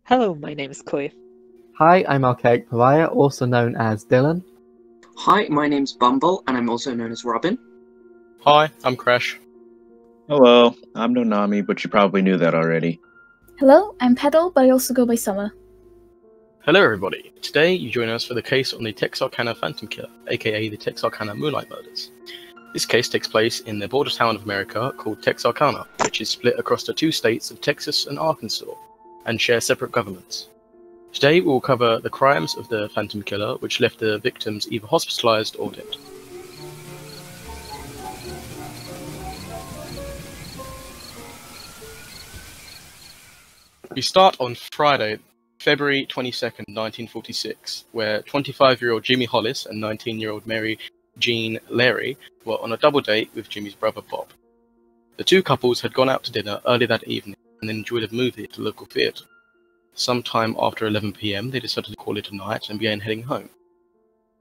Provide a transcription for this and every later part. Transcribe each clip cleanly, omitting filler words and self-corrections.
Hello, my name is Cliff. Hi, I'm Archaic Pariah, also known as Dylan. Hi, my name's Bumble, and I'm also known as Robin. Hi, I'm Crash. Hello, I'm Nonami, but you probably knew that already. Hello, I'm Petal, but I also go by Summer. Hello everybody. Today you join us for the case on the Texarkana Phantom Killer, aka the Texarkana Moonlight Murders. This case takes place in the border town of America called Texarkana, which is split across the two states of Texas and Arkansas, and share separate governments. Today we will cover the crimes of the Phantom Killer, which left the victims either hospitalized or dead. We start on Friday, February 22nd, 1946, where 25-year-old Jimmy Hollis and 19-year-old Mary Jean Larry were on a double date with Jimmy's brother Bob. The two couples had gone out to dinner early that evening and enjoyed a movie at a local theatre. Sometime after 11 p.m, they decided to call it a night and began heading home.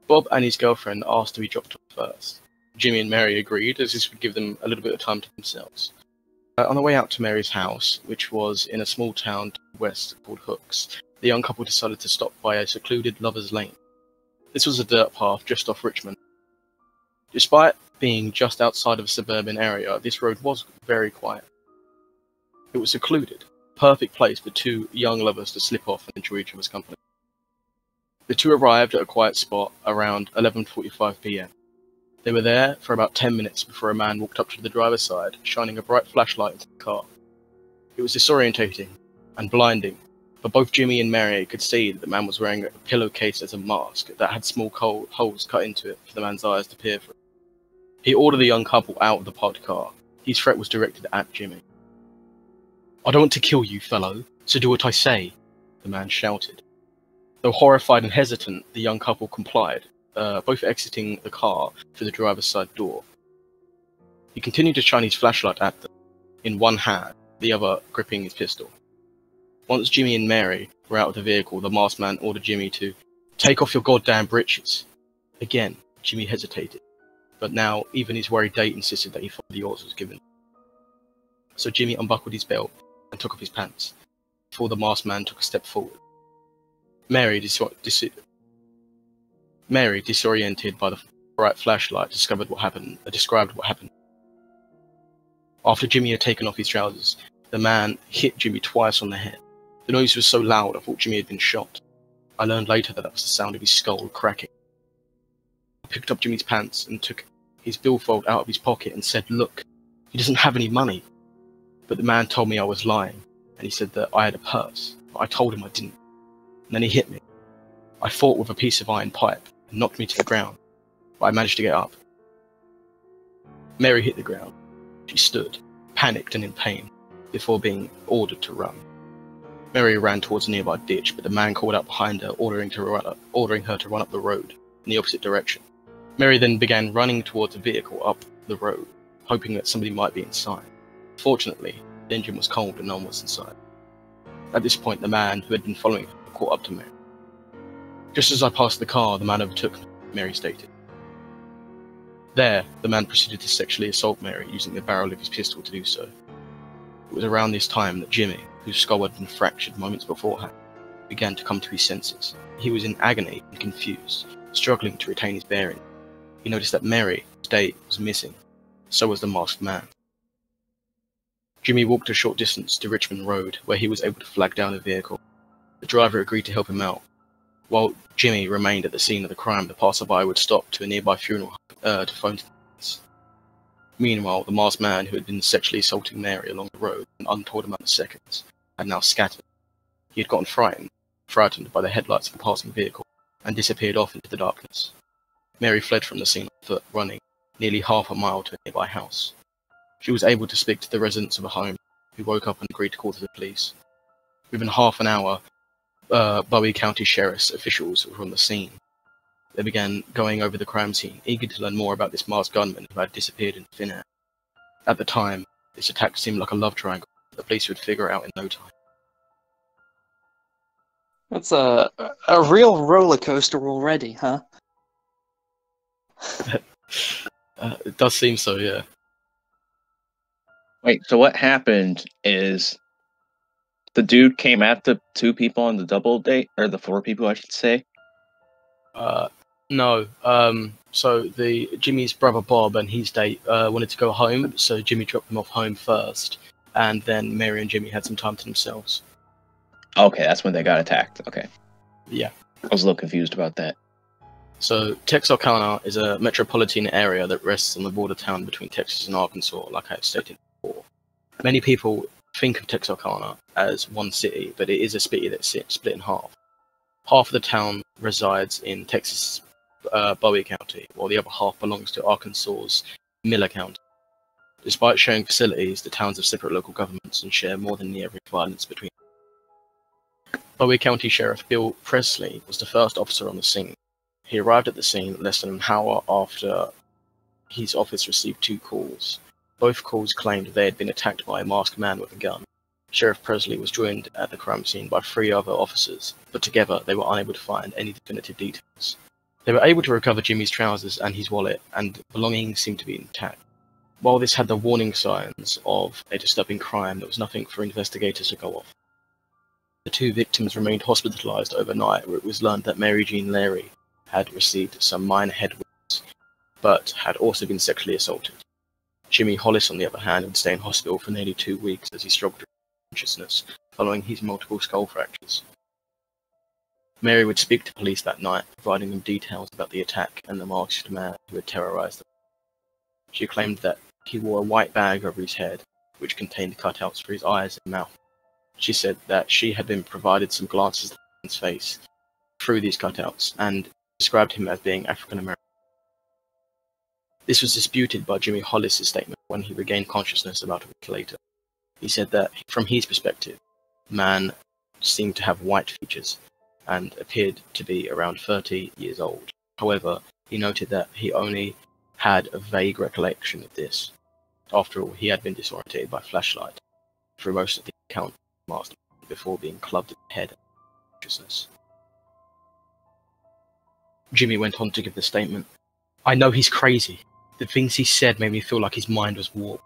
Bob and his girlfriend asked to be dropped off first. Jimmy and Mary agreed, as this would give them a little bit of time to themselves. On the way out to Mary's house, which was in a small town to the west called Hooks, the young couple decided to stop by a secluded lover's lane. This was a dirt path just off Richmond. Despite being just outside of a suburban area, this road was very quiet. It was secluded, a perfect place for two young lovers to slip off and enjoy each other's company. The two arrived at a quiet spot around 11:45 p.m. They were there for about 10 minutes before a man walked up to the driver's side, shining a bright flashlight into the car. It was disorientating and blinding, but both Jimmy and Mary could see that the man was wearing a pillowcase as a mask that had small holes cut into it for the man's eyes to peer through. He ordered the young couple out of the parked car. His threat was directed at Jimmy. "I don't want to kill you, fellow, so do what I say," the man shouted. Though horrified and hesitant, the young couple complied, both exiting the car through the driver's side door. He continued to shine his flashlight at them, in one hand, the other gripping his pistol. Once Jimmy and Mary were out of the vehicle, the masked man ordered Jimmy to take off your goddamn breeches. Again, Jimmy hesitated, but now even his worried date insisted that he follow the orders given. So Jimmy unbuckled his belt and took off his pants, before the masked man took a step forward. Mary, disoriented by the bright flashlight, described what happened. After Jimmy had taken off his trousers, the man hit Jimmy twice on the head. The noise was so loud I thought Jimmy had been shot. I learned later that was the sound of his skull cracking. I picked up Jimmy's pants and took his billfold out of his pocket and said, "Look, he doesn't have any money." But the man told me I was lying, and he said that I had a purse, but I told him I didn't. And then he hit me. I fought with a piece of iron pipe and knocked me to the ground, but I managed to get up. Mary hit the ground. She stood, panicked and in pain, before being ordered to run. Mary ran towards a nearby ditch, but the man called out behind her, ordering her to run up the road in the opposite direction. Mary then began running towards a vehicle up the road, hoping that somebody might be inside. Fortunately, the engine was cold and no one was inside. At this point, the man who had been following her caught up to Mary. "Just as I passed the car, the man overtook me," Mary stated. There, the man proceeded to sexually assault Mary using the barrel of his pistol to do so. It was around this time that Jimmy, whose skull had been fractured moments beforehand, began to come to his senses. He was in agony and confused, struggling to retain his bearing. He noticed that Mary, today, was missing. So was the masked man. Jimmy walked a short distance to Richmond Road, where he was able to flag down a vehicle. The driver agreed to help him out. While Jimmy remained at the scene of the crime, the passerby would stop to a nearby funeral to phone to the police. Meanwhile, the masked man who had been sexually assaulting Mary along the road in an untold amount of seconds had now scattered. He had gotten frightened by the headlights of a passing vehicle, and disappeared off into the darkness. Mary fled from the scene on foot, running nearly half a mile to a nearby house. She was able to speak to the residents of a home, who woke up and agreed to call to the police. Within half an hour, Bowie County Sheriff's officials were on the scene. They began going over the crime scene, eager to learn more about this masked gunman who had disappeared into thin air. At the time, this attack seemed like a love triangle that the police would figure out in no time. That's a real roller coaster already, huh? It does seem so, yeah. Wait, so what happened is the dude came at the 2 people on the double date, or the 4 people, I should say. No. So Jimmy's brother Bob and his date wanted to go home, so Jimmy dropped them off home first, and then Mary and Jimmy had some time to themselves. Okay, that's when they got attacked. Okay. Yeah. I was a little confused about that. So Texarkana is a metropolitan area that rests on the border town between Texas and Arkansas, like I stated before. Many people think of Texarkana as one city, but it is a city that's split in half. Half of the town resides in Texas' Bowie County, while the other half belongs to Arkansas's Miller County. Despite sharing facilities, the towns have separate local governments and share more than the average violence between them. Bowie County Sheriff Bill Presley was the first officer on the scene. He arrived at the scene less than an hour after his office received 2 calls. Both calls claimed they had been attacked by a masked man with a gun. Sheriff Presley was joined at the crime scene by 3 other officers, but together they were unable to find any definitive details. They were able to recover Jimmy's trousers and his wallet, and belongings seemed to be intact. While this had the warning signs of a disturbing crime, there was nothing for investigators to go off. The 2 victims remained hospitalized overnight, where it was learned that Mary Jean Larey had received some minor head wounds, but had also been sexually assaulted. Jimmy Hollis, on the other hand, would stay in hospital for nearly 2 weeks as he struggled with consciousness following his multiple skull fractures. Mary would speak to police that night, providing them details about the attack and the masked man who had terrorized them. She claimed that he wore a white bag over his head, which contained cutouts for his eyes and mouth. She said that she had been provided some glances at the man's face through these cutouts, and described him as being African American. This was disputed by Jimmy Hollis' statement when he regained consciousness about a week later. He said that, from his perspective, the man seemed to have white features and appeared to be around 30 years old. However, he noted that he only had a vague recollection of this. After all, he had been disorientated by flashlight through most of the account master before being clubbed in the head and consciousness. Jimmy went on to give the statement, "I know he's crazy. The things he said made me feel like his mind was warped."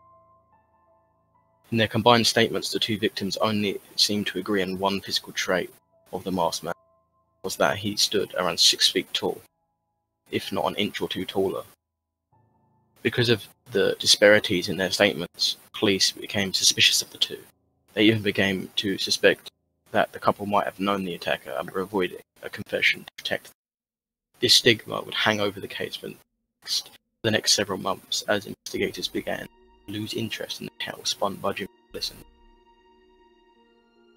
In their combined statements, the 2 victims only seemed to agree on one physical trait of the masked man, was that he stood around 6 feet tall, if not an inch or 2 taller. Because of the disparities in their statements, police became suspicious of the 2. They even began to suspect that the couple might have known the attacker and were avoiding a confession to protect them. This stigma would hang over the case for the next several months as investigators began to lose interest in the tale spun by Jimmy Hollis.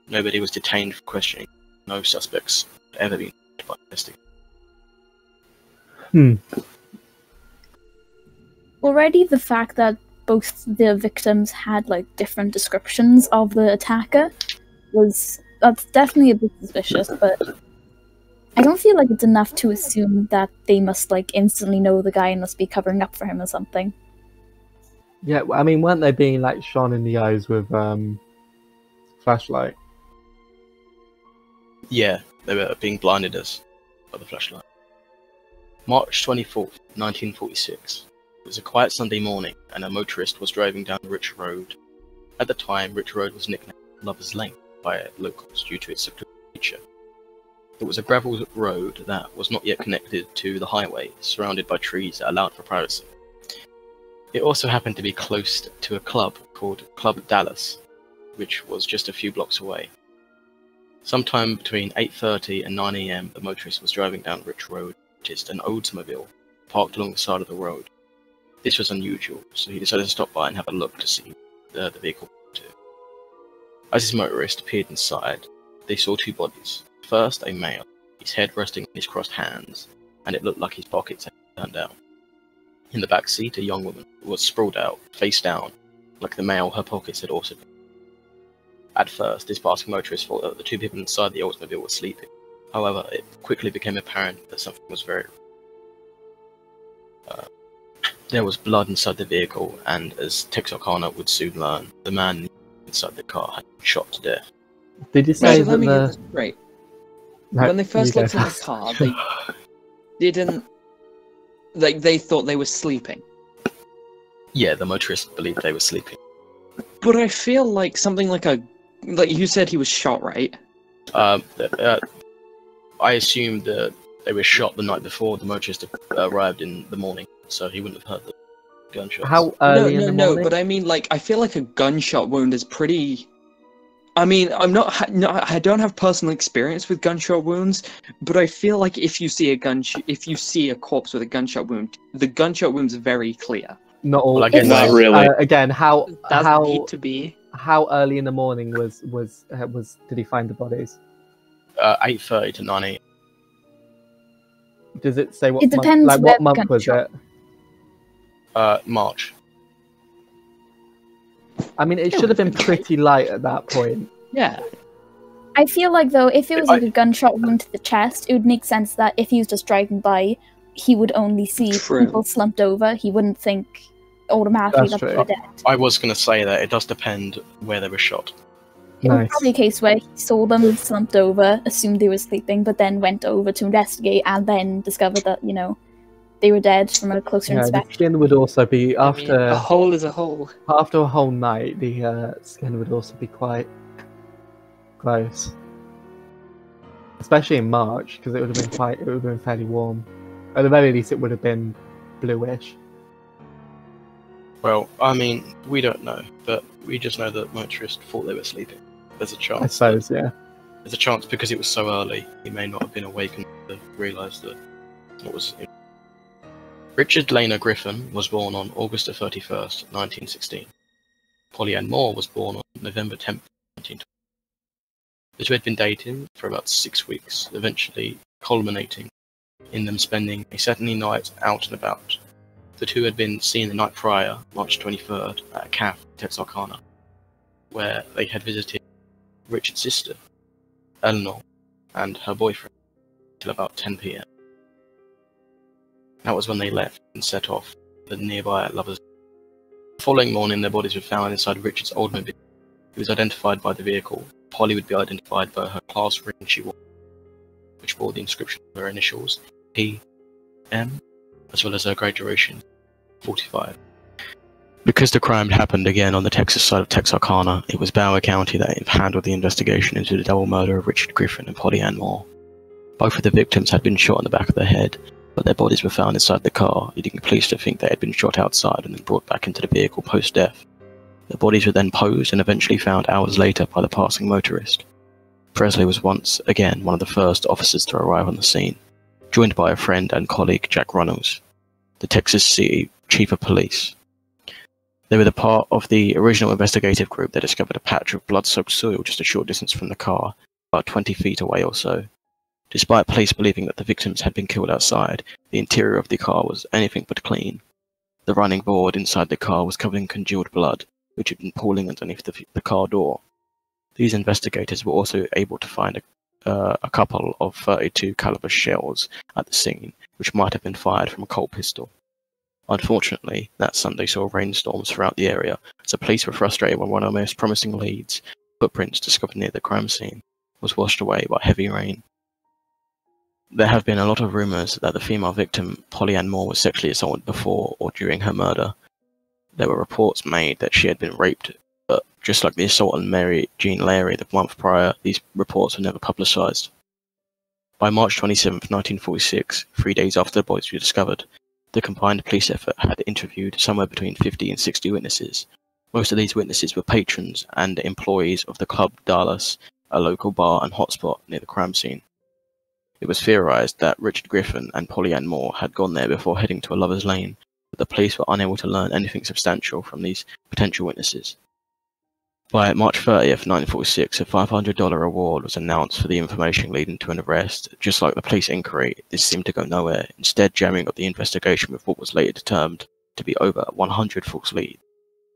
Nobody was detained for questioning. No suspects had ever been charged by investigators. Already the fact that both the victims had like different descriptions of the attacker that's definitely a bit suspicious, but I don't feel like it's enough to assume that they must like instantly know the guy and must be covering up for him or something. Yeah, I mean, weren't they being like shone in the eyes with flashlight? Yeah, they were being blinded us by the flashlight. March 24th, 1946. It was a quiet Sunday morning, and a motorist was driving down Rich Road. At the time, Rich Road was nicknamed Lover's Lane by locals due to its secluded nature. It was a gravel road that was not yet connected to the highway, surrounded by trees that allowed for privacy. It also happened to be close to a club called Club Dallas, which was just a few blocks away. Sometime between 8:30 and 9 AM, the motorist was driving down Rich Road and noticed an Oldsmobile parked along the side of the road. This was unusual, so he decided to stop by and have a look to see the vehicle belonged to. As his motorist appeared inside, they saw 2 bodies. First, a male, his head resting on his crossed hands, and it looked like his pockets had been turned down. In the back seat, a young woman was sprawled out, face down. Like the male, her pockets had also been. At first, this passing motorist thought that the 2 people inside the Oldsmobile were sleeping. However, it quickly became apparent that something was very wrong. There was blood inside the vehicle, and as Texarkana would soon learn, the man inside the car had been shot to death. Did you So say let me get this that straight. No, When they first you go looked in the first. car, they didn't. They thought they were sleeping. Yeah, the motorist believed they were sleeping. But I feel like something like a like you said he was shot, right? I assumed that they were shot the night before the motorist arrived in the morning, so he wouldn't have heard the gunshots. How early in the morning? But I mean, like, I feel like a gunshot wound is pretty. I mean, I don't have personal experience with gunshot wounds, but I feel like if you see a corpse with a gunshot wound, the gunshot wound's very clear. Not all. Well, again, Not really. Again, how Doesn't need to be. how early in the morning was did he find the bodies? 8:30 to 9 a.m. Does it say what It month? depends Like where what the month was gunshot- it? March. I mean, it should have been pretty light at that point. Yeah. I feel like, though, if it was I- like a gunshot wound to the chest, it would make sense that if he was just driving by, he would only see True. people slumped over. He wouldn't think automatically That's that they true. were dead. I was going to say that it does depend where they were shot. It was Nice. probably a case where he saw them slumped over, assumed they were sleeping, but then went over to investigate and then discovered that, they were dead from a closer Yeah, the inspection. skin would also be I mean, after a hole is a hole. after a whole night. The skin would also be quite close, especially in March, because it would have been It would have been fairly warm. At the very least, it would have been bluish. Well, I mean, we don't know, but we just know that motorist thought they were sleeping. There's a I chance. suppose, yeah. There's a chance because it was so early, he may not have been awakened to realise that what was. Richard Lena Griffin was born on August 31st, 1916. Polly Ann Moore was born on November 10th, 1920. The two had been dating for about 6 weeks, eventually culminating in them spending a Saturday night out and about. The two had been seen the night prior, March 23rd, at a cafe in Texarkana, where they had visited Richard's sister, Eleanor, and her boyfriend, till about 10 p.m. That was when they left and set off the nearby lovers. The following morning, their bodies were found inside Richard's Oldsmobile. He was identified by the vehicle. Polly would be identified by her class ring she wore, which bore the inscription of her initials, P.M., as well as her graduation, 45. Because the crime happened again on the Texas side of Texarkana, it was Bower County that handled the investigation into the double murder of Richard Griffin and Polly Ann Moore. Both of the victims had been shot in the back of the head, but their bodies were found inside the car, leading the police to think they had been shot outside and then brought back into the vehicle post-death. Their bodies were then posed and eventually found hours later by the passing motorist. Presley was once again one of the first officers to arrive on the scene, joined by a friend and colleague, Jack Runnels, the Texas City Chief of Police. They were the part of the original investigative group that discovered a patch of blood-soaked soil just a short distance from the car, about 20 feet away or so. Despite police believing that the victims had been killed outside, the interior of the car was anything but clean. The running board inside the car was covered in congealed blood, which had been pooling underneath the car door. These investigators were also able to find a couple of .32 caliber shells at the scene, which might have been fired from a Colt pistol. Unfortunately, that Sunday saw rainstorms throughout the area, so police were frustrated when one of their most promising leads, footprints discovered near the crime scene, was washed away by heavy rain. There have been a lot of rumours that the female victim, Polly Ann Moore, was sexually assaulted before or during her murder. There were reports made that she had been raped, but just like the assault on Mary Jean Larey the month prior, these reports were never publicised. By March 27, 1946, 3 days after the bodies were discovered, the combined police effort had interviewed somewhere between 50 and 60 witnesses. Most of these witnesses were patrons and employees of the Club Dallas, a local bar and hotspot near the crime scene. It was theorized that Richard Griffin and Polly Ann Moore had gone there before heading to a lover's lane, but the police were unable to learn anything substantial from these potential witnesses. By March 30th, 1946, a $500 reward was announced for the information leading to an arrest. Just like the police inquiry, this seemed to go nowhere, instead jamming up the investigation with what was later determined to be over 100 false leads.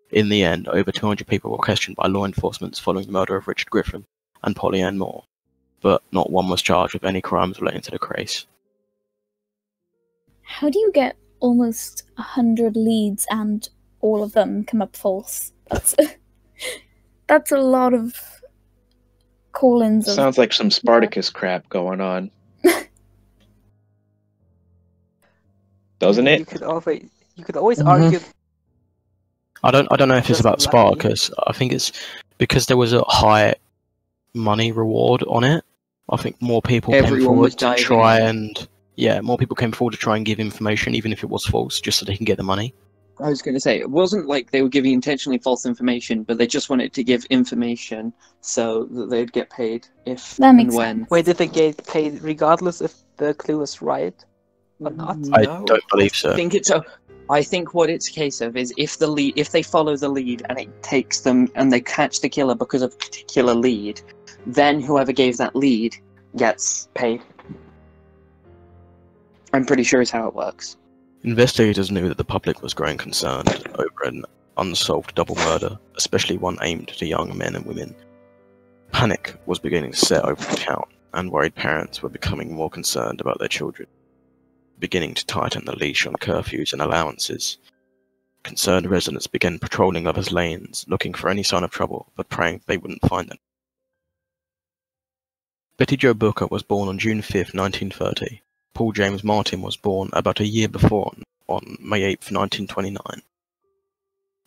In the end, over 200 people were questioned by law enforcement following the murder of Richard Griffin and Polly Ann Moore, but not one was charged with any crimes relating to the case. How do you get almost 100 leads and all of them come up false? That's a lot of call-ins. Sounds like some Spartacus crap going on. Doesn't You it? could always Mhm. argue. I don't know if it's Just about lucky. Spartacus. I think it's because there was a high money reward on it, I think more people came Everyone forward was to diving try in. and more people came forward to try and give information, even if it was false, just so they can get the money. I was going to say, it wasn't like they were giving intentionally false information, but they just wanted to give information so that they'd get paid if That and makes when. sense. Wait, did they get paid regardless if the clue was right or not? I No, don't believe so. I think what it's a case of is if they follow the lead and it takes them and they catch the killer because of a particular lead, then whoever gave that lead gets paid. I'm pretty sure is how it works. Investigators knew that the public was growing concerned over an unsolved double murder, especially one aimed at young men and women. Panic was beginning to set over the town, and worried parents were becoming more concerned about their children, beginning to tighten the leash on curfews and allowances. Concerned residents began patrolling others' lanes, looking for any sign of trouble, but praying they wouldn't find them. Betty Jo Booker was born on June 5, 1930. Paul James Martin was born about a year before, on May 8, 1929.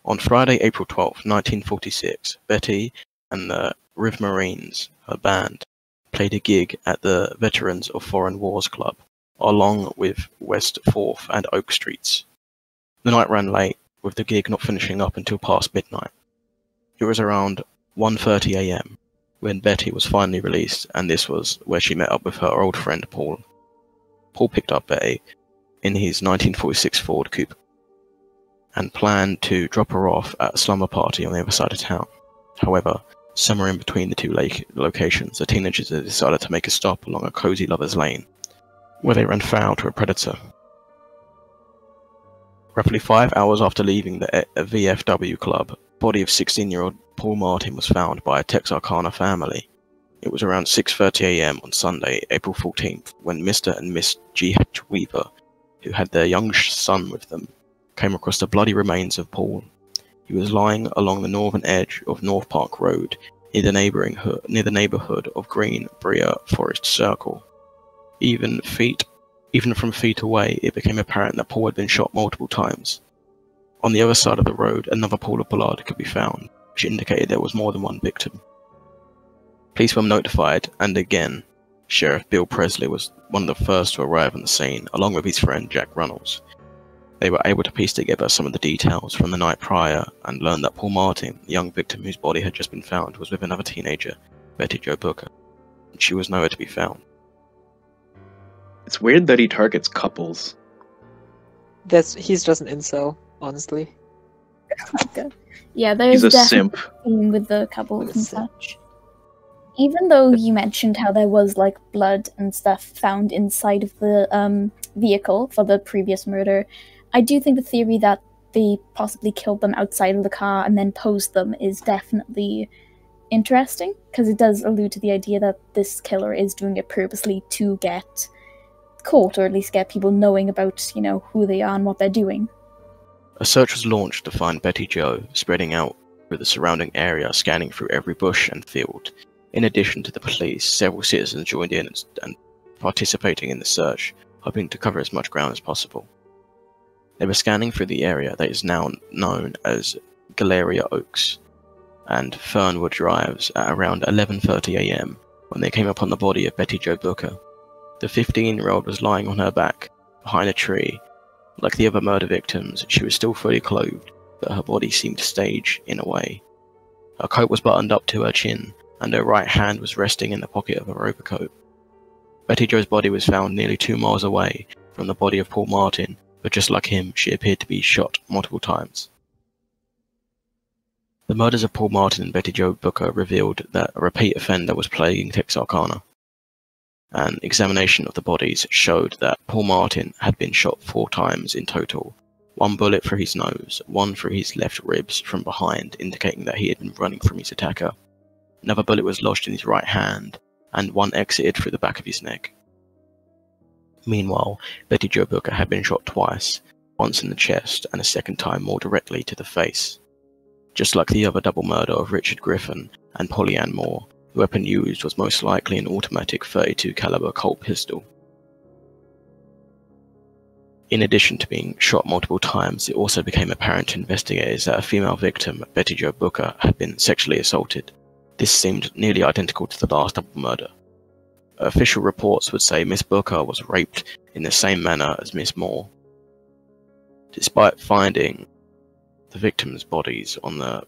On Friday, April 12, 1946, Betty and the Riv Marines, her band, played a gig at the Veterans of Foreign Wars Club, along with West 4th and Oak Streets. The night ran late, with the gig not finishing up until past midnight. It was around 1:30 a.m. when Betty was finally released, and this was where she met up with her old friend Paul. Paul picked up Betty in his 1946 Ford Coupe and planned to drop her off at a slumber party on the other side of town. However, somewhere in between the two locations, the teenagers decided to make a stop along a cozy lover's lane, where they ran foul to a predator. Roughly 5 hours after leaving the VFW club, the body of 16-year-old Paul Martin was found by a Texarkana family. It was around 6:30 a.m. on Sunday, April 14th, when Mr. and Miss G.H. Weaver, who had their young son with them, came across the bloody remains of Paul. He was lying along the northern edge of North Park Road, near the neighborhood of Green Brier Forest Circle. Even from feet away, it became apparent that Paul had been shot multiple times. On the other side of the road, another pool of blood could be found, which indicated there was more than one victim. Police were notified, and again, Sheriff Bill Presley was one of the first to arrive on the scene, along with his friend Jack Runnels. They were able to piece together some of the details from the night prior and learned that Paul Martin, the young victim whose body had just been found, was with another teenager, Betty Jo Booker, and she was nowhere to be found. It's weird that he targets couples. He's just an incel, honestly. Okay. Yeah, there's He's a definitely simp. a theme with the couples and He's a simp. such. Even though you mentioned how there was like blood and stuff found inside of the vehicle for the previous murder, I do think the theory that they possibly killed them outside of the car and then posed them is definitely interesting, because it does allude to the idea that this killer is doing it purposely to get caught, or at least get people knowing about, you know, who they are and what they're doing. A search was launched to find Betty Jo, spreading out through the surrounding area, scanning through every bush and field. In addition to the police, several citizens joined in and participating in the search, hoping to cover as much ground as possible. They were scanning through the area that is now known as Galleria Oaks and Fernwood Drives at around 11:30 a.m. when they came upon the body of Betty Jo Booker. The 15-year-old was lying on her back, behind a tree. Like the other murder victims, she was still fully clothed, but her body seemed staged in a way. Her coat was buttoned up to her chin, and her right hand was resting in the pocket of her overcoat. Betty Jo's body was found nearly 2 miles away from the body of Paul Martin, but just like him, she appeared to be shot multiple times. The murders of Paul Martin and Betty Jo Booker revealed that a repeat offender was plaguing Texarkana. An examination of the bodies showed that Paul Martin had been shot 4 times in total, 1 bullet through his nose, 1 through his left ribs from behind, indicating that he had been running from his attacker. Another bullet was lodged in his right hand, and 1 exited through the back of his neck. Meanwhile, Betty Jo Booker had been shot twice, once in the chest and a second time more directly to the face. Just like the other double murder of Richard Griffin and Polly Ann Moore, the weapon used was most likely an automatic .32 caliber Colt pistol. In addition to being shot multiple times, it also became apparent to investigators that a female victim, Betty Jo Booker, had been sexually assaulted. This seemed nearly identical to the last double murder. Official reports would say Miss Booker was raped in the same manner as Miss Moore. Despite finding the victims' bodies on the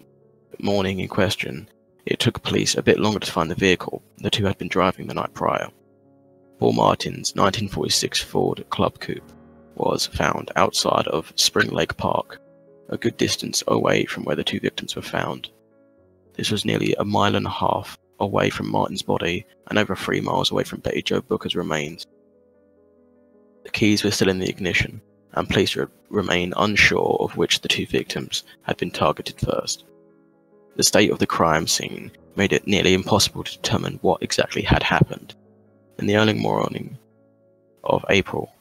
morning in question, it took police a bit longer to find the vehicle the two had been driving the night prior. Paul Martin's 1946 Ford Club Coupe was found outside of Spring Lake Park, a good distance away from where the two victims were found. This was nearly a mile and a half away from Martin's body and over 3 miles away from Betty Jo Booker's remains. The keys were still in the ignition, and police remain unsure of which the two victims had been targeted first. The state of the crime scene made it nearly impossible to determine what exactly had happened. In the early morning of April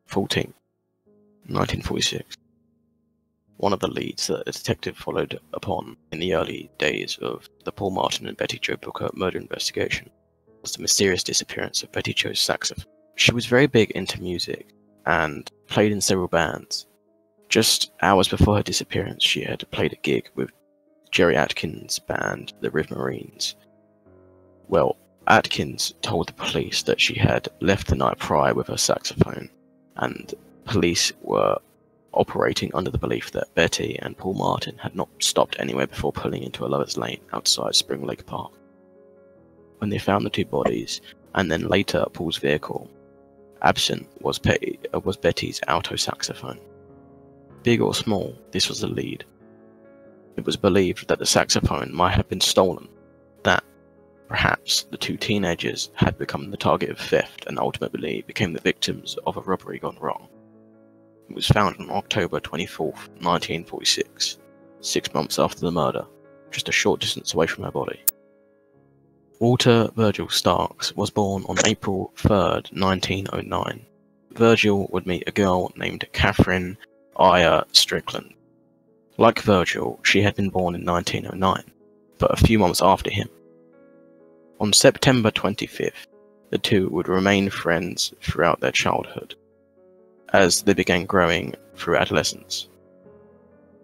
14, 1946, one of the leads that a detective followed upon in the early days of the Paul Martin and Betty Jo Booker murder investigation was the mysterious disappearance of Betty Jo's saxophone. She was very big into music and played in several bands. Just hours before her disappearance, she had played a gig with Jerry Atkins' band, the Riv Marines. Well, Atkins told the police that she had left the night prior with her saxophone, and police were operating under the belief that Betty and Paul Martin had not stopped anywhere before pulling into a lover's lane outside Spring Lake Park. When they found the two bodies, and then later Paul's vehicle, absent was Betty's alto saxophone. Big or small, this was the lead. It was believed that the saxophone might have been stolen, that perhaps the two teenagers had become the target of theft and ultimately became the victims of a robbery gone wrong. It was found on October 24, 1946, 6 months after the murder, just a short distance away from her body. Walter Virgil Starks was born on April 3, 1909. Virgil would meet a girl named Catherine Aya Strickland. Like Virgil, she had been born in 1909, but a few months after him. On September 25th, the two would remain friends throughout their childhood, as they began growing through adolescence.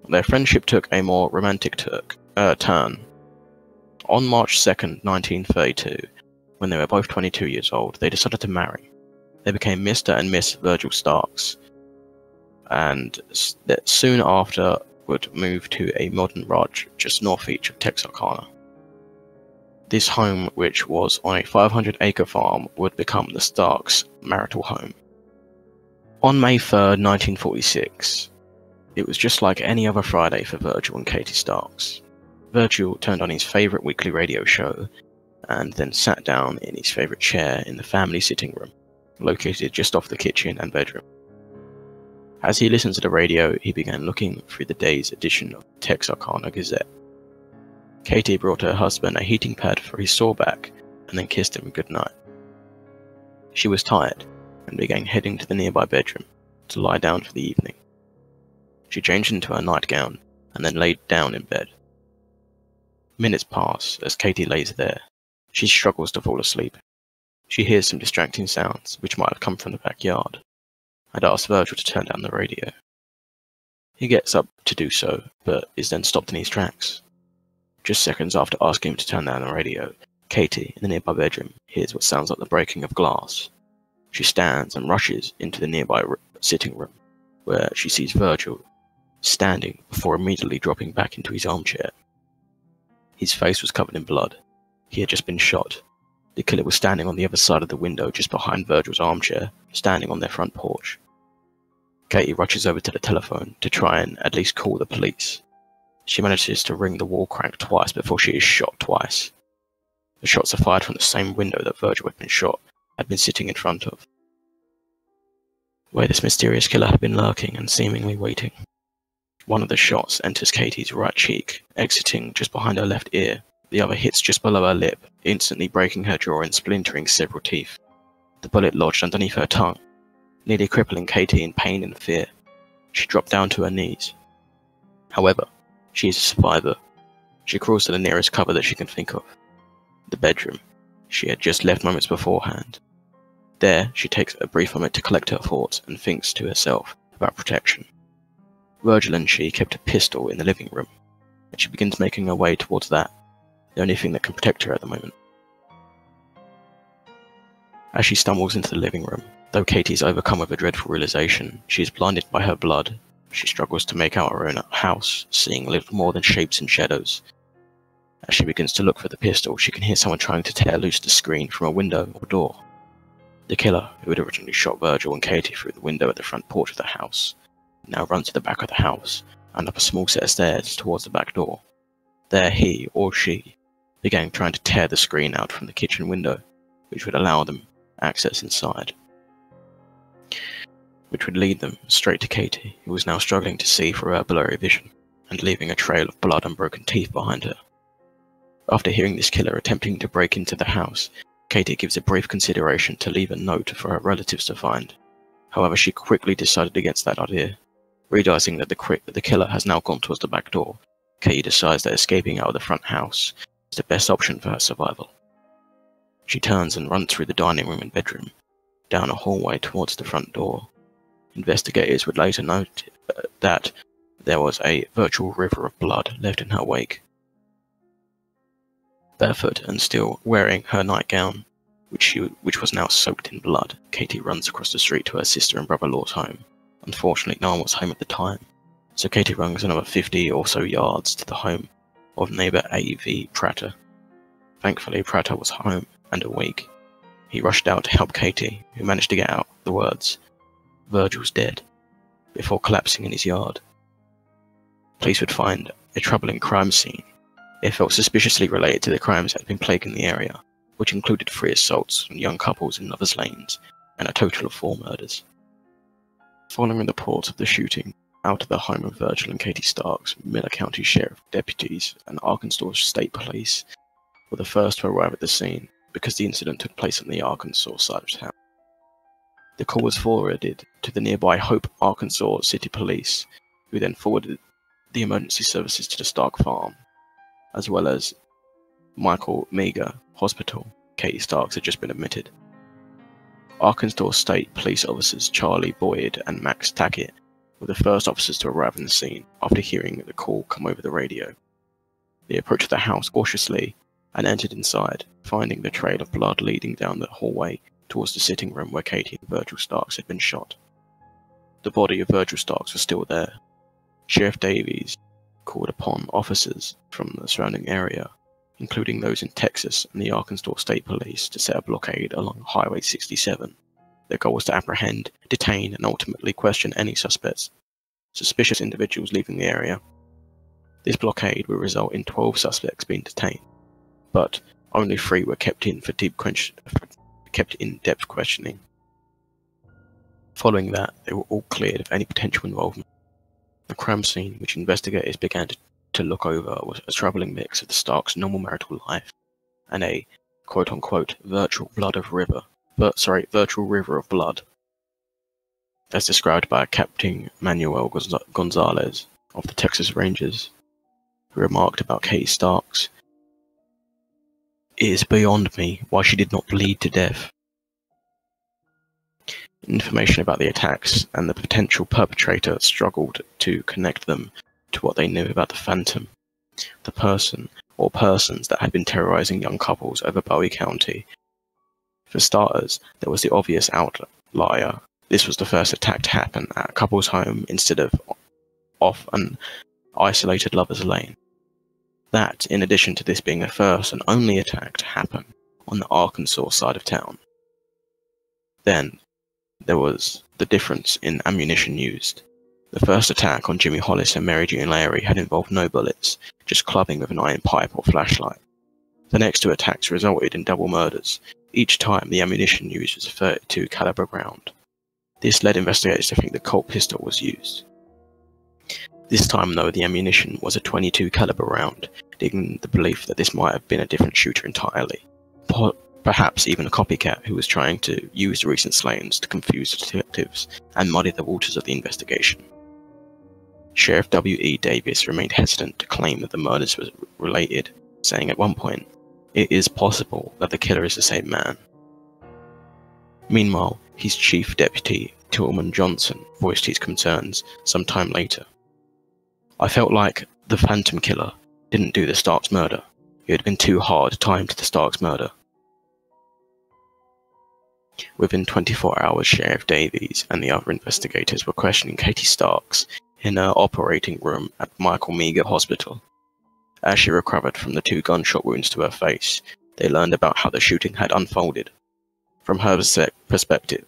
Their friendship took a more romantic turn. On March 2nd, 1932, when they were both 22 years old, they decided to marry. They became Mr. and Miss Virgil Starks, and soon after would move to a modern ranch just northeast of Texarkana. This home, which was on a 500-acre farm, would become the Starks' marital home. On May 3rd, 1946, it was just like any other Friday for Virgil and Katie Starks. Virgil turned on his favourite weekly radio show, and then sat down in his favourite chair in the family sitting room, located just off the kitchen and bedroom. As he listened to the radio, he began looking through the day's edition of the Texarkana Gazette. Katie brought her husband a heating pad for his sore back, and then kissed him goodnight. She was tired, and began heading to the nearby bedroom to lie down for the evening. She changed into her nightgown, and then laid down in bed. Minutes pass as Katie lays there. She struggles to fall asleep. She hears some distracting sounds, which might have come from the backyard, and asks Virgil to turn down the radio. He gets up to do so, but is then stopped in his tracks. Just seconds after asking him to turn down the radio, Katie, in the nearby bedroom, hears what sounds like the breaking of glass. She stands and rushes into the nearby sitting room, where she sees Virgil standing before immediately dropping back into his armchair. His face was covered in blood. He had just been shot. The killer was standing on the other side of the window just behind Virgil's armchair, standing on their front porch. Katie rushes over to the telephone to try and at least call the police. She manages to ring the wall crank twice before she is shot twice. The shots are fired from the same window that Virgil had been sitting in front of, where this mysterious killer had been lurking and seemingly waiting. One of the shots enters Katie's right cheek, exiting just behind her left ear. The other hits just below her lip, instantly breaking her jaw and splintering several teeth. The bullet lodged underneath her tongue, nearly crippling Katie in pain and fear. She dropped down to her knees. However, she is a survivor. She crawls to the nearest cover that she can think of, the bedroom she had just left moments beforehand. There, she takes a brief moment to collect her thoughts and thinks to herself about protection. Virgil and she kept a pistol in the living room, and she begins making her way towards that, the only thing that can protect her at the moment. As she stumbles into the living room, though Katie is overcome with a dreadful realization, she is blinded by her blood. She struggles to make out her own house, seeing little more than shapes and shadows. As she begins to look for the pistol, she can hear someone trying to tear loose the screen from a window or door. The killer, who had originally shot Virgil and Katie through the window at the front porch of the house, now runs to the back of the house and up a small set of stairs towards the back door. There he, or she, began trying to tear the screen out from the kitchen window, which would allow them access inside, which would lead them straight to Katie, who was now struggling to see through her blurry vision, and leaving a trail of blood and broken teeth behind her. After hearing this killer attempting to break into the house, Katie gives a brief consideration to leave a note for her relatives to find. However, she quickly decided against that idea. Realizing that the killer has now gone towards the back door, Katie decides that escaping out of the front house is the best option for her survival. She turns and runs through the dining room and bedroom, down a hallway towards the front door. Investigators would later note that there was a virtual river of blood left in her wake. Barefoot and still wearing her nightgown, which was now soaked in blood, Katie runs across the street to her sister and brother-in-law's home. Unfortunately, no one was home at the time, so Katie runs another 50 or so yards to the home of neighbour A.V. Prater. Thankfully, Prater was home and awake. He rushed out to help Katie, who managed to get out the words, "Virgil's dead," before collapsing in his yard. Police would find a troubling crime scene. It felt suspiciously related to the crimes that had been plaguing the area, which included 3 assaults on young couples in Lovers Lanes, and a total of 4 murders. Following reports of the shooting, out of the home of Virgil and Katie Starks, Miller County Sheriff deputies and Arkansas State Police were the first to arrive at the scene because the incident took place on the Arkansas side of town. The call was forwarded to the nearby Hope, Arkansas City Police, who then forwarded the emergency services to the Stark farm, as well as Michael Meager Hospital. Katie Starks had just been admitted. Arkansas State Police officers Charlie Boyd and Max Tackett were the first officers to arrive on the scene after hearing the call come over the radio. They approached the house cautiously and entered inside, finding the trail of blood leading down the hallway towards the sitting room where Katie and Virgil Starks had been shot. The body of Virgil Starks was still there. Sheriff Davies called upon officers from the surrounding area, including those in Texas and the Arkansas State Police, to set a blockade along Highway 67. Their goal was to apprehend, detain, and ultimately question any suspicious individuals leaving the area. This blockade would result in 12 suspects being detained, but only 3 were kept in depth questioning. Following that, they were all cleared of any potential involvement. The crime scene, which investigators began to look over, was a troubling mix of the Starks' normal marital life and a quote-unquote virtual river of blood, as described by Captain Manuel Gonzalez of the Texas Rangers, who remarked about Katie Starks, "It is beyond me why she did not bleed to death." Information about the attacks and the potential perpetrator struggled to connect them to what they knew about the Phantom, the person or persons that had been terrorizing young couples over Bowie County. For starters, there was the obvious outlier. This was the first attack to happen at a couple's home instead of off an isolated Lovers Lane. That, in addition to this being the first and only attack to happen on the Arkansas side of town. Then, there was the difference in ammunition used. The first attack on Jimmy Hollis and Mary Jane Larry had involved no bullets, just clubbing with an iron pipe or flashlight. The next 2 attacks resulted in double murders. Each time, the ammunition used was a .32 caliber round. This led investigators to think the Colt pistol was used. This time, though, the ammunition was a .22 caliber round, digging the belief that this might have been a different shooter entirely. Perhaps even a copycat who was trying to use the recent slayings to confuse the detectives and muddy the waters of the investigation. Sheriff W.E. Davis remained hesitant to claim that the murders were related, saying at one point, "It is possible that the killer is the same man." Meanwhile, his chief deputy, Tillman Johnson, voiced his concerns some time later. "I felt like the Phantom Killer didn't do the Starks murder. It had been too hard timed to the Starks murder." Within 24 hours, Sheriff Davies and the other investigators were questioning Katie Starks in her operating room at Michael Meagher Hospital. As she recovered from the 2 gunshot wounds to her face, they learned about how the shooting had unfolded from her perspective,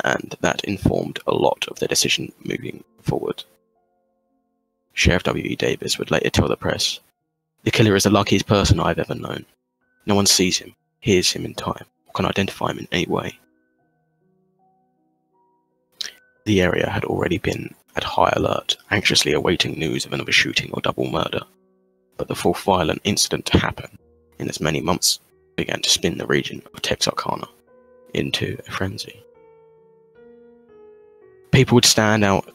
and that informed a lot of their decision moving forward. Sheriff W.E. Davis would later tell the press, "The killer is the luckiest person I've ever known. No one sees him, hears him in time, or can identify him in any way." The area had already been at high alert, anxiously awaiting news of another shooting or double murder, but the fourth violent incident to happen in as many months began to spin the region of Texarkana into a frenzy. People would stand out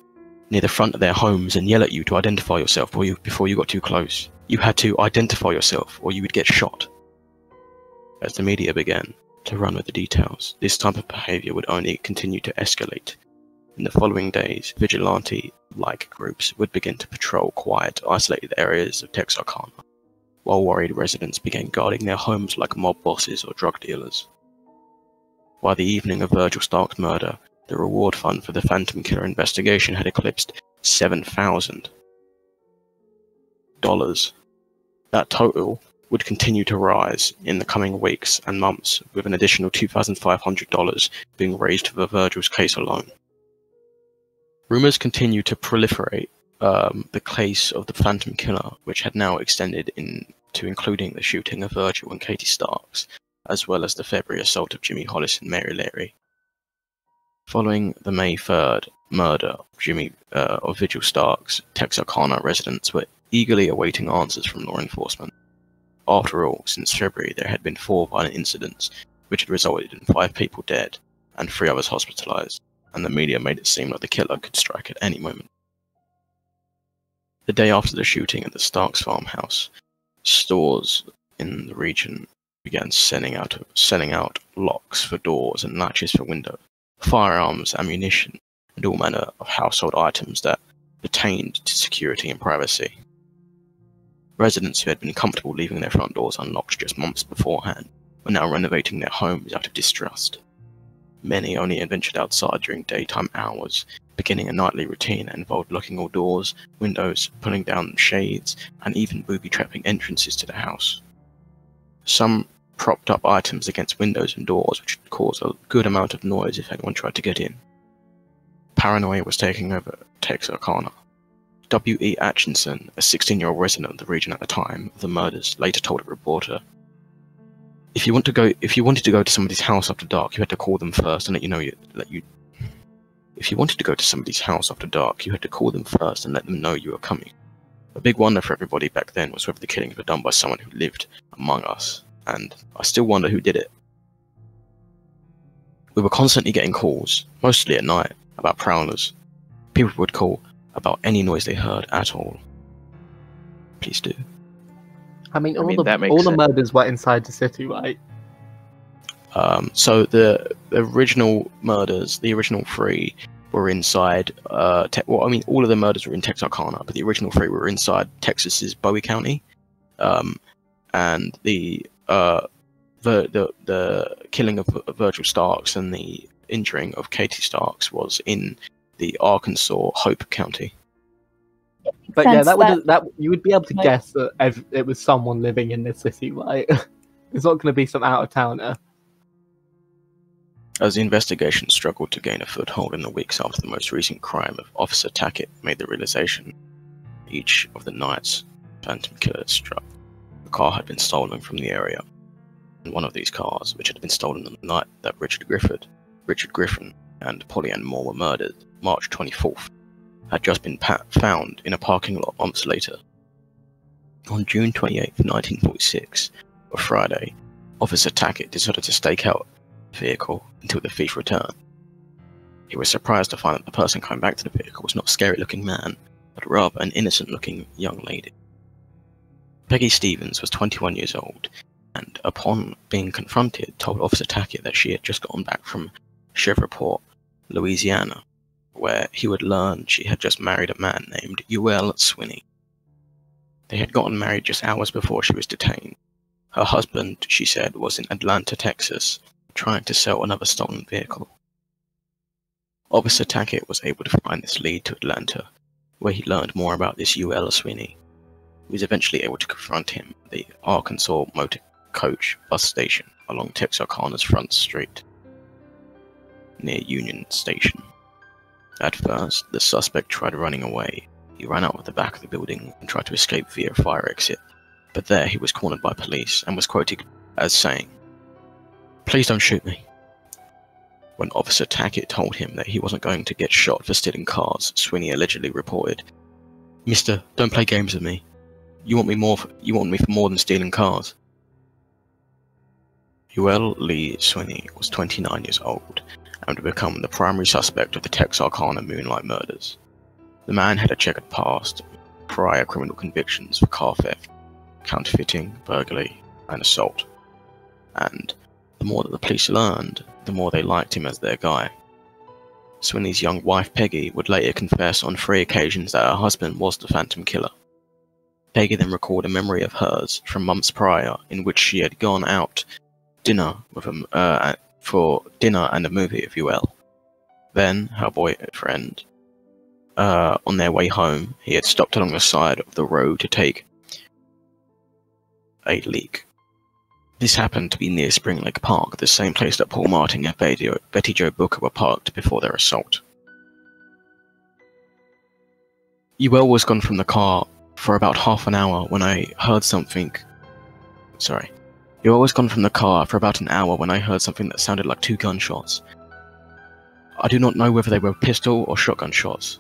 near the front of their homes and yell at you to identify yourself before you got too close. You had to identify yourself or you would get shot. As the media began to run with the details, this type of behavior would only continue to escalate. In the following days, vigilante-like groups would begin to patrol quiet, isolated areas of Texarkana, while worried residents began guarding their homes like mob bosses or drug dealers. By the evening of Virgil Stark's murder, the reward fund for the Phantom Killer investigation had eclipsed $7,000. That total would continue to rise in the coming weeks and months, with an additional $2,500 being raised for Virgil's case alone. Rumors continued to proliferate the case of the Phantom Killer, which had now extended into including the shooting of Virgil and Katie Starks, as well as the February assault of Jimmy Hollis and Mary Leary. Following the May 3rd murder of Vigil Starks, Texarkana residents were eagerly awaiting answers from law enforcement. After all, since February there had been 4 violent incidents, which had resulted in 5 people dead and 3 others hospitalized, and the media made it seem like the killer could strike at any moment. The day after the shooting at the Starks farmhouse, stores in the region began selling out locks for doors and latches for windows, firearms, ammunition, and all manner of household items that pertained to security and privacy. Residents who had been comfortable leaving their front doors unlocked just months beforehand were now renovating their homes out of distrust. Many only ventured outside during daytime hours, beginning a nightly routine that involved locking all doors, windows, pulling down shades, and even booby-trapping entrances to the house. Some propped up items against windows and doors, which would cause a good amount of noise if anyone tried to get in. Paranoia was taking over Texarkana. W.E. Atchison, a 16-year-old resident of the region at the time of the murders, later told a reporter, If you wanted to go to somebody's house after dark, you had to call them first and let them know you were coming. A big wonder for everybody back then was whether the killings were done by someone who lived among us, and I still wonder who did it. We were constantly getting calls, mostly at night, about prowlers. People would call about any noise they heard at all. Please do. I mean, all that makes the sense. murders were inside the city, right? So the original murders, the original 3 were inside. All of the murders were in Texarkana, but the original 3 were inside Texas's Bowie County, and the killing of Virgil Starks and the injuring of Katie Starks was in the Arkansas Hope County. But yeah, that you would be able to guess that it was someone living in this city, right? It's not going to be some out-of-towner. As the investigation struggled to gain a foothold in the weeks after the most recent crime of Officer Tackett made the realization, each of the nights Phantom Killer had struck, a car had been stolen from the area. And one of these cars, which had been stolen on the night that Richard Griffin and Polly Ann Moore were murdered, March 24th, had just been found in a parking lot months later. On June 28, 1946, a Friday, Officer Tackett decided to stake out the vehicle until the thief returned. He was surprised to find that the person coming back to the vehicle was not a scary-looking man, but rather an innocent-looking young lady. Peggy Stevens was 21 years old, and upon being confronted, told Officer Tackett that she had just gotten back from Shreveport Louisiana, where he would learn she had just married a man named Ul Swinney. They had gotten married just hours before she was detained. Her husband, she said, was in Atlanta, Texas, trying to sell another stolen vehicle. Officer Tackett was able to find this lead to Atlanta, where he learned more about this Ul Swinney. He was eventually able to confront him at the Arkansas Motor Coach bus station along Texarkana's Front Street, near Union Station. At first, the suspect tried running away. He ran out of the back of the building and tried to escape via a fire exit, but there he was cornered by police and was quoted as saying, "Please don't shoot me." When Officer Tackett told him that he wasn't going to get shot for stealing cars, Swinney allegedly reported, "Mister, don't play games with me. You want me for more than stealing cars." Ul Lee Swinney was 29 years old and would become the primary suspect of the Texarkana Moonlight murders. The man had a checkered past, prior criminal convictions for car theft, counterfeiting, burglary, and assault. And the more that the police learned, the more they liked him as their guy. Swinney's young wife Peggy would later confess on 3 occasions that her husband was the Phantom Killer. Peggy then recalled a memory of hers from months prior in which she had gone out for dinner and a movie of Ul. Then, her boyfriend, on their way home, he had stopped along the side of the road to take a leak. This happened to be near Spring Lake Park, the same place that Paul Martin and Betty Jo Booker were parked before their assault. Ul was gone from the car for about half an hour when I heard something. Ul was gone from the car for about an hour when I heard something that sounded like 2 gunshots. I do not know whether they were pistol or shotgun shots.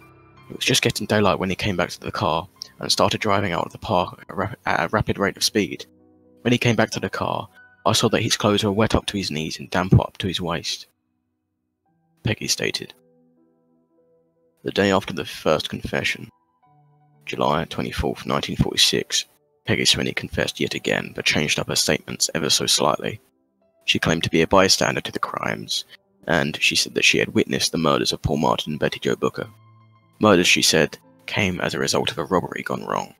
It was just getting daylight when he came back to the car and started driving out of the park at a rapid rate of speed. When he came back to the car, I saw that his clothes were wet up to his knees and damp up to his waist, Peggy stated. The day after the first confession, July 24th, 1946, Peggy Swinney confessed yet again, but changed up her statements ever so slightly. She claimed to be a bystander to the crimes, and she said that she had witnessed the murders of Paul Martin and Betty Jo Booker. Murders, she said, came as a result of a robbery gone wrong.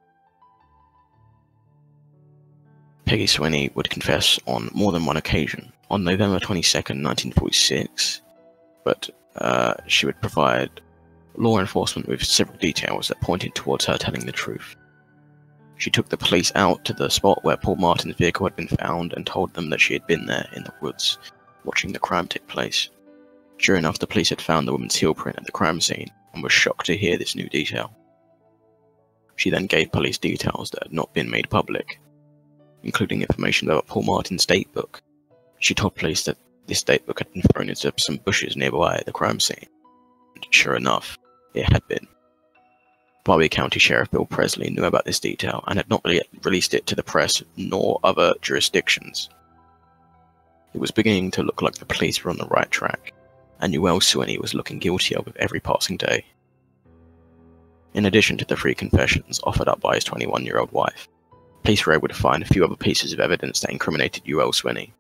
Peggy Swinney would confess on more than one occasion. On November 22nd, 1946, but she would provide law enforcement with several details that pointed towards her telling the truth. She took the police out to the spot where Paul Martin's vehicle had been found and told them that she had been there in the woods, watching the crime take place. Sure enough, the police had found the woman's heel print at the crime scene and was shocked to hear this new detail. She then gave police details that had not been made public, including information about Paul Martin's datebook. She told police that this datebook had been thrown into some bushes nearby the crime scene, and sure enough, it had been. Barbie County Sheriff Bill Presley knew about this detail and had not released it to the press nor other jurisdictions. It was beginning to look like the police were on the right track, and Ul Swinney was looking guiltier with every passing day. In addition to the 3 confessions offered up by his 21-year-old wife, police were able to find a few other pieces of evidence that incriminated Ul Swinney.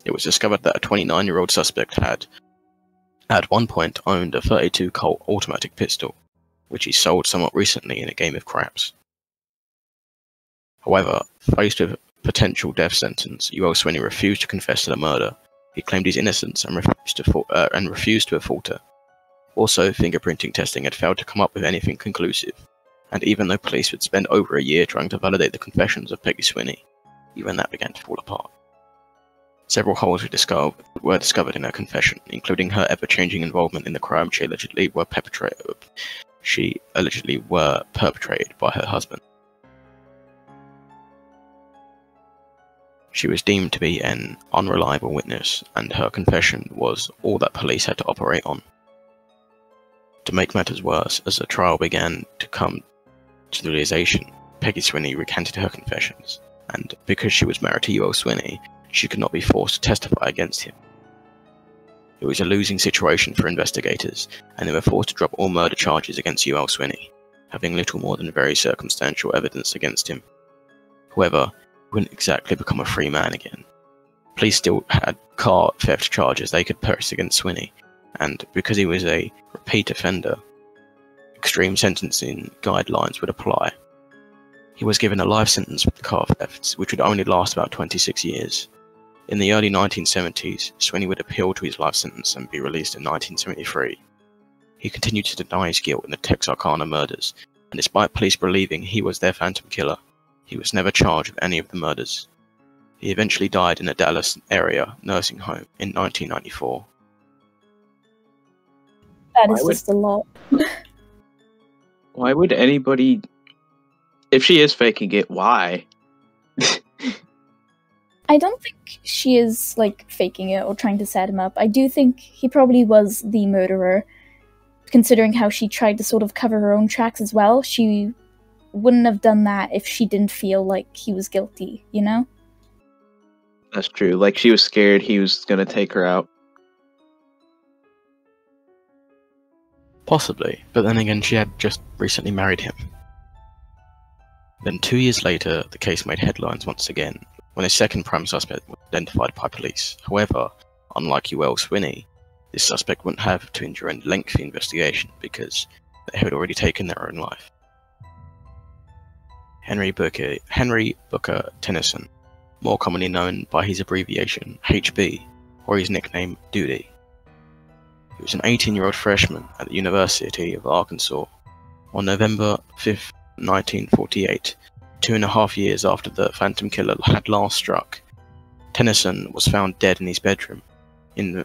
It was discovered that a 29-year-old suspect had, at one point, owned a .32 Colt automatic pistol, which he sold somewhat recently in a game of craps. However, faced with a potential death sentence, Ul Swinney refused to confess to the murder. He claimed his innocence and refused to falter. Also, fingerprinting testing had failed to come up with anything conclusive, and even though police would spend over a year trying to validate the confessions of Peggy Swinney, even that began to fall apart. Several holes were discovered in her confession, including her ever-changing involvement in the crime she allegedly were perpetrated by her husband. She was deemed to be an unreliable witness, and her confession was all that police had to operate on. To make matters worse, as the trial began to come to the realization, Peggy Swinney recanted her confessions, and because she was married to Ul Swinney, she could not be forced to testify against him. It was a losing situation for investigators, and they were forced to drop all murder charges against Ul Swinney, having little more than very circumstantial evidence against him. However, he wouldn't exactly become a free man again. Police still had car theft charges they could press against Swinney, and because he was a repeat offender, extreme sentencing guidelines would apply. He was given a life sentence for the car thefts, which would only last about 26 years. In the early 1970s, Sweeney would appeal to his life sentence and be released in 1973. He continued to deny his guilt in the Texarkana murders, and despite police believing he was their Phantom Killer, he was never charged with any of the murders. He eventually died in a Dallas area nursing home in 1994. That is just a lot. Why would anybody... If she is faking it, why? I don't think she is, like, faking it or trying to set him up. I do think he probably was the murderer, considering how she tried to sort of cover her own tracks as well. She wouldn't have done that if she didn't feel like he was guilty, you know? That's true. Like, she was scared he was gonna take her out. Possibly, but then again she had just recently married him. Then 2 years later, the case made headlines once again, when a second prime suspect was identified by police. However, unlike Ewell Sweeney, this suspect wouldn't have to endure a lengthy investigation because they had already taken their own life. Henry Booker Tennyson, more commonly known by his abbreviation HB, or his nickname Duty. He was an 18-year-old freshman at the University of Arkansas. On November 5th, 1948, 2.5 years after the Phantom Killer had last struck, Tennyson was found dead in his bedroom in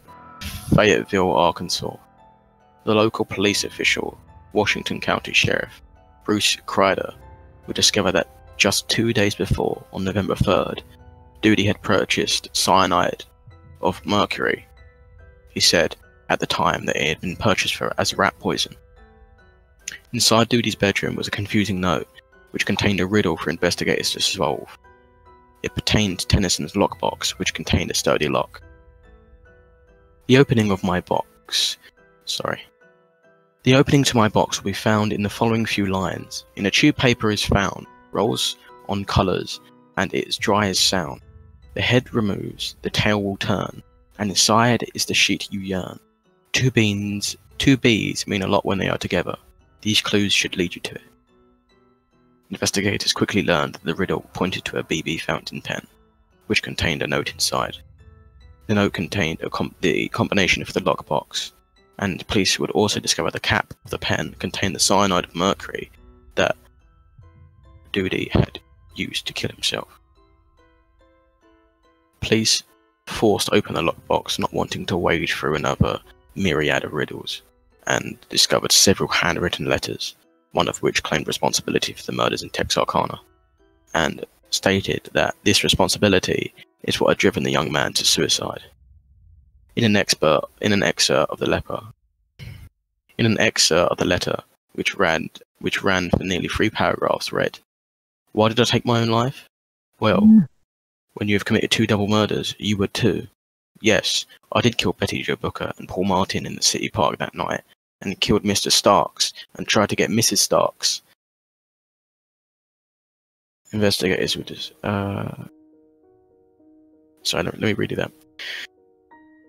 Fayetteville, Arkansas. The local police official, Washington County Sheriff Bruce Crider, would discover that just 2 days before, on November 3rd, Duty had purchased cyanide of mercury. He said at the time that it had been purchased as rat poison. Inside Duty's bedroom was a confusing note, which contained a riddle for investigators to solve. It pertained to Tennyson's lockbox, which contained a sturdy lock. The opening to my box will be found in the following few lines. In a tube paper is found, rolls on colours, and it is dry as sound. The head removes, the tail will turn, and inside is the sheet you yearn. Two bees mean a lot when they are together. These clues should lead you to it. Investigators quickly learned that the riddle pointed to a BB fountain pen, which contained a note inside. The note contained the combination for the lockbox, and police would also discover the cap of the pen contained the cyanide of mercury that Duty had used to kill himself. Police forced open the lockbox, not wanting to wade through another myriad of riddles, and discovered several handwritten letters, one of which claimed responsibility for the murders in Texarkana, and stated that this responsibility is what had driven the young man to suicide. In an excerpt of the letter, which ran for nearly 3 paragraphs, read, "Why did I take my own life? Well, when you have committed 2 double murders, you would too. Yes, I did kill Betty Jo Booker and Paul Martin in the city park that night, and killed Mr. Starks, and tried to get Mrs. Starks." Investigators would just, sorry, let me redo that.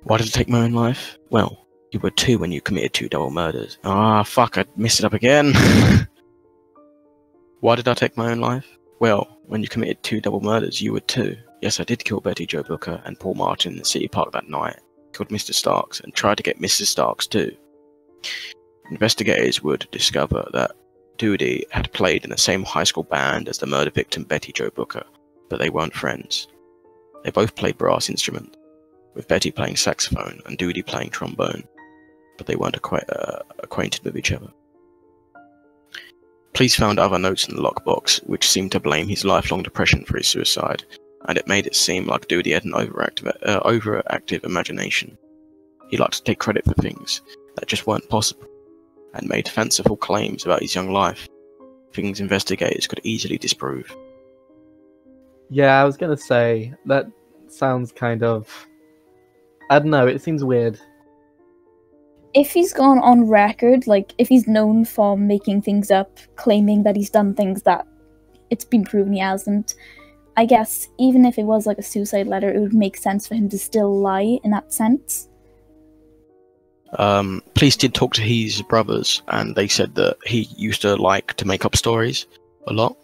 "Why did I take my own life? Well, you would too when you committed 2 double murders." Ah, fuck, I messed it up again. "Why did I take my own life? Well, when you committed 2 double murders, you would too. Yes, I did kill Betty Jo Booker and Paul Martin in the city park that night, killed Mr. Starks, and tried to get Mrs. Starks too." Investigators would discover that Duty had played in the same high school band as the murder victim Betty Jo Booker, but they weren't friends. They both played brass instruments, with Betty playing saxophone and Duty playing trombone, but they weren't acquainted with each other. Police found other notes in the lockbox, which seemed to blame his lifelong depression for his suicide, and it made it seem like Duty had an overactive imagination. He liked to take credit for things that just weren't possible, and made fanciful claims about his young life, things investigators could easily disprove. Yeah, I was gonna say, that sounds kind of... I don't know, it seems weird. If he's gone on record, like, if he's known for making things up, claiming that he's done things that it's been proven he hasn't, I guess even if it was like a suicide letter, it would make sense for him to still lie in that sense. Police did talk to his brothers, and they said that he used to like to make up stories a lot.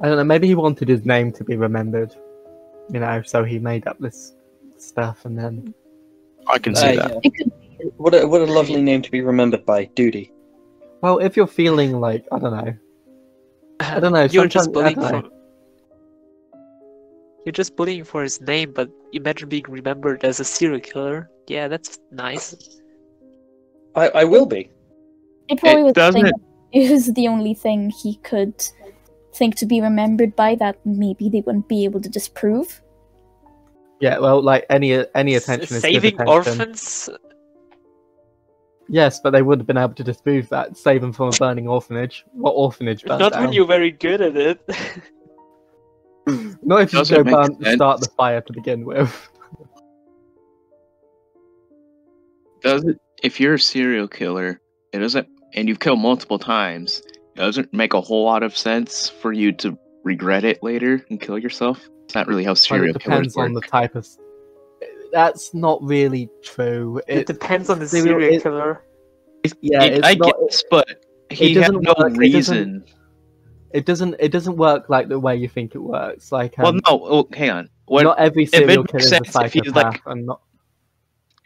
I don't know, maybe he wanted his name to be remembered, you know, so he made up this stuff and then... I can see that. Yeah. It could What a lovely name to be remembered by, Duty. Well, if you're feeling like, I don't know, You're just sometimes- I bullying don't know. for. You're just bullying for his name, but imagine being remembered as a serial killer. Yeah, that's nice. I will be. It probably It was doesn't- think it was the only thing he could think to be remembered by that maybe they wouldn't be able to disprove. Yeah, well, like any attention is good Saving attention. orphans. Yes, but they would have been able to disprove that, save them from a burning orphanage. What orphanage burned Not down? when you're very good at it. Not if you Doesn't go make start sense. the fire to begin with. If you're a serial killer, it doesn't, and you've killed multiple times, it doesn't make a whole lot of sense for you to regret it later and kill yourself. It's not really how Well, serial it killers depends on work. the type of. That's not really true. It depends on the serial- serial it- killer. Yeah, it's I not. guess, but he had doesn't no work- it reason. It doesn't work like the way you think it works. Like, Well, no, hang on. What not every serial makes killer is a sense if he's psychopath, like- and not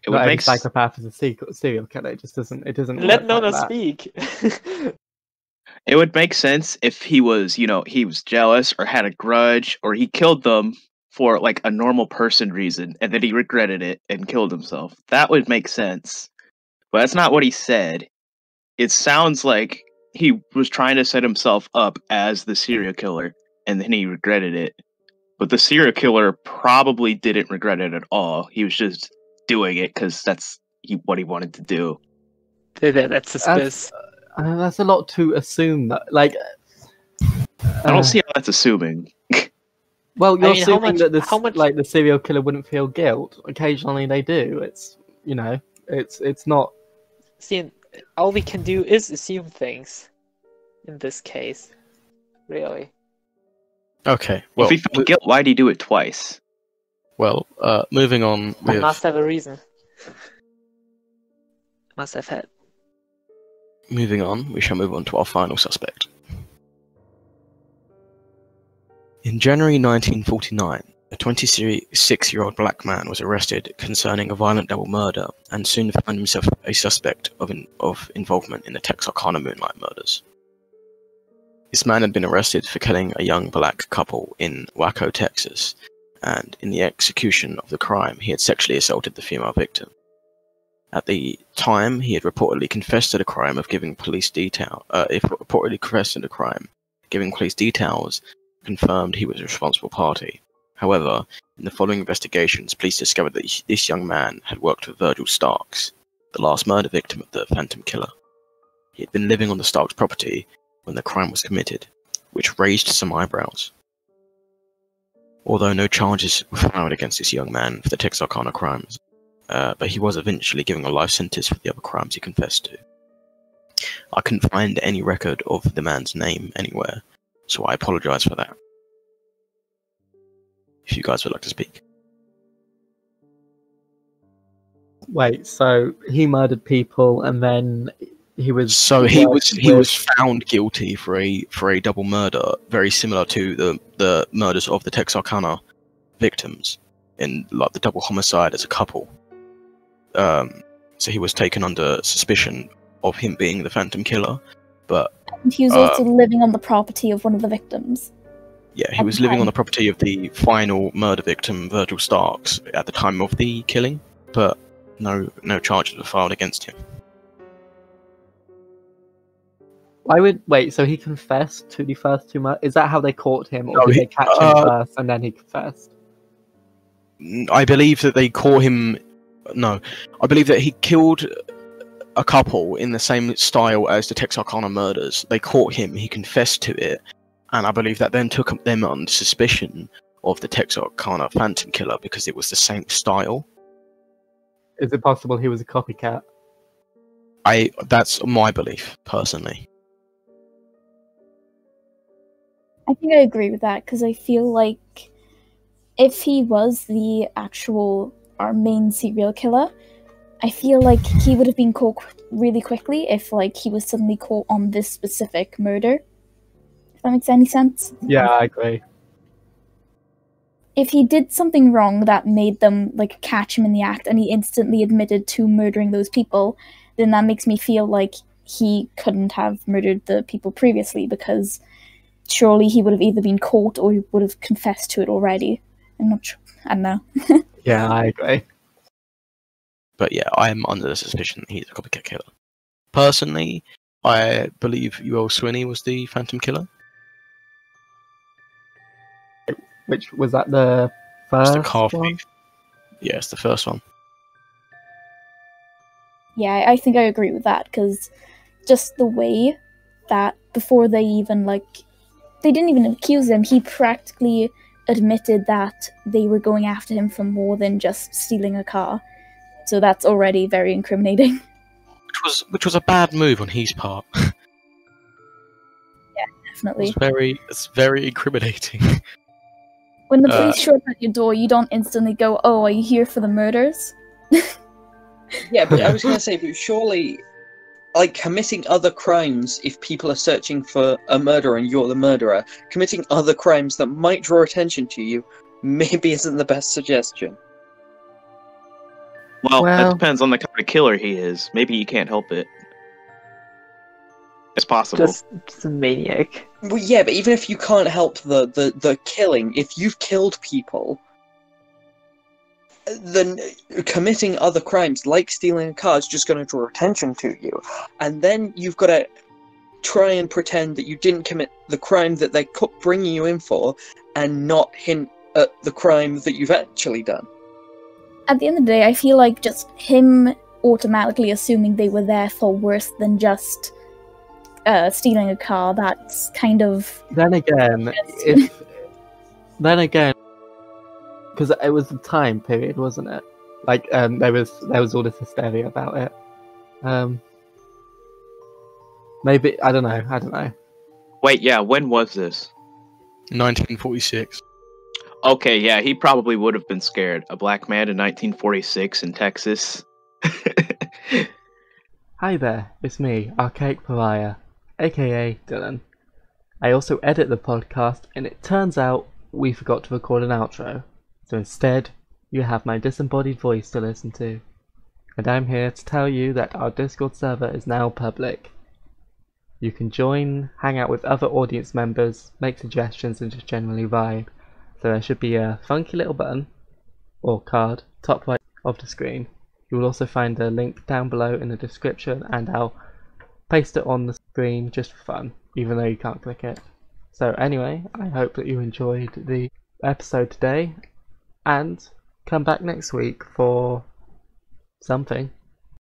it would every make s- psychopath is a serial killer. It just doesn't. It doesn't. Let work Nona like that. speak. It would make sense if he was, he was jealous or had a grudge or he killed them for like a normal person reason and then he regretted it and killed himself. That would make sense. But that's not what he said. It sounds like he was trying to set himself up as the serial killer and then he regretted it. But the serial killer probably didn't regret it at all. He was just doing it because that's what he wanted to do. That's suspicious. That's a lot to assume. That, like, I don't see how that's assuming. Well, you're I mean, assuming that how much- like the serial killer wouldn't feel guilt. Occasionally, they do. It's it's not. See, all we can do is assume things. In this case, really. Okay, If he felt guilt, why'd he do it twice? Moving on I with must have a reason. Must have had. moving on, we shall move on to our final suspect. In January 1949, a 26-year-old black man was arrested concerning a violent double murder and soon found himself a suspect of involvement in the Texarkana Moonlight murders. This man had been arrested for killing a young black couple in Waco, Texas, and in the execution of the crime, he had sexually assaulted the female victim. At the time, he had reportedly confessed to the crime of giving police details, confirmed he was a responsible party. However, in the following investigations, police discovered that this young man had worked with Virgil Starks, the last murder victim of the Phantom Killer. He had been living on the Starks property when the crime was committed, which raised some eyebrows. Although no charges were filed against this young man for the Texarkana crimes, but he was eventually given a life sentence for the other crimes he confessed to. I couldn't find any record of the man's name anywhere, so I apologise for that. If you guys would like to speak. Wait, so he murdered people and then he was. So he was with- found guilty for a double murder, very similar to the murders of the Texarkana victims, in like the double homicide as a couple. So he was taken under suspicion of him being the Phantom Killer, but And he was also living on the property of one of the victims. yeah, he was living on the property of the final murder victim, Virgil Starks, at the time of the killing, but no charges were filed against him. Why would wait? So he confessed to the first two murders. Is that how they caught him, or No, did he- they catch him first and then he confessed? I believe that they caught him. No, I believe that he killed a couple in the same style as the Texarkana murders. They caught him, he confessed to it, and I believe that then took them under suspicion of the Texarkana Phantom Killer because it was the same style. Is it possible he was a copycat? That's my belief, personally. I think I agree with that because I feel like if he was the actual our main serial killer, I feel like he would have been caught really quickly if like he was suddenly caught on this specific murder. If that makes any sense. Yeah, I agree. If he did something wrong that made them like catch him in the act and he instantly admitted to murdering those people, then that makes me feel like he couldn't have murdered the people previously, because surely he would have either been caught or he would have confessed to it already. I'm not sure. I don't know. Yeah, I agree. But yeah, I am under the suspicion that he's a copycat killer. Personally, I believe Ul Sweeney was the Phantom Killer. Which was that the It's first the car one? thief. Yeah, it's the first one. Yeah, I think I agree with that, because just the way that before they even they didn't even accuse him, he practically admitted that they were going after him for more than just stealing a car. So that's already very incriminating. Which was a bad move on his part. Definitely. It's very incriminating. When the police show up at your door, you don't instantly go, "Oh, are you here for the murders?" Yeah, but I was going to say, but surely, like, committing other crimes, if people are searching for a murderer and you're the murderer, committing other crimes that might draw attention to you maybe isn't the best suggestion. Well, that Well- depends on the kind of killer he is. Maybe he can't help it. It's possible. Just a maniac. Well, yeah, but even if you can't help the killing, if you've killed people, then committing other crimes, like stealing a car, is just going to draw attention to you. And then you've got to try and pretend that you didn't commit the crime that they're bringing you in for, and not hint at the crime that you've actually done. At the end of the day, I feel like just him automatically assuming they were there for worse than just stealing a car, that's kind of... Then again, because it was the time period, wasn't it? Like, there was all this hysteria about it. Maybe I don't know. Wait, yeah, when was this? 1946. Okay, yeah, he probably would have been scared. A black man in 1946 in Texas. Hi there, it's me, Archaic Pariah, aka Dylan. I also edit the podcast, and it turns out we forgot to record an outro. So instead, you have my disembodied voice to listen to. And I'm here to tell you that our Discord server is now public. You can join, hang out with other audience members, make suggestions, and just generally vibe. So there should be a funky little button, or card, top right of the screen. You will also find a link down below in the description, and I'll paste it on the screen just for fun, even though you can't click it. So anyway, I hope that you enjoyed the episode today, and come back next week for something.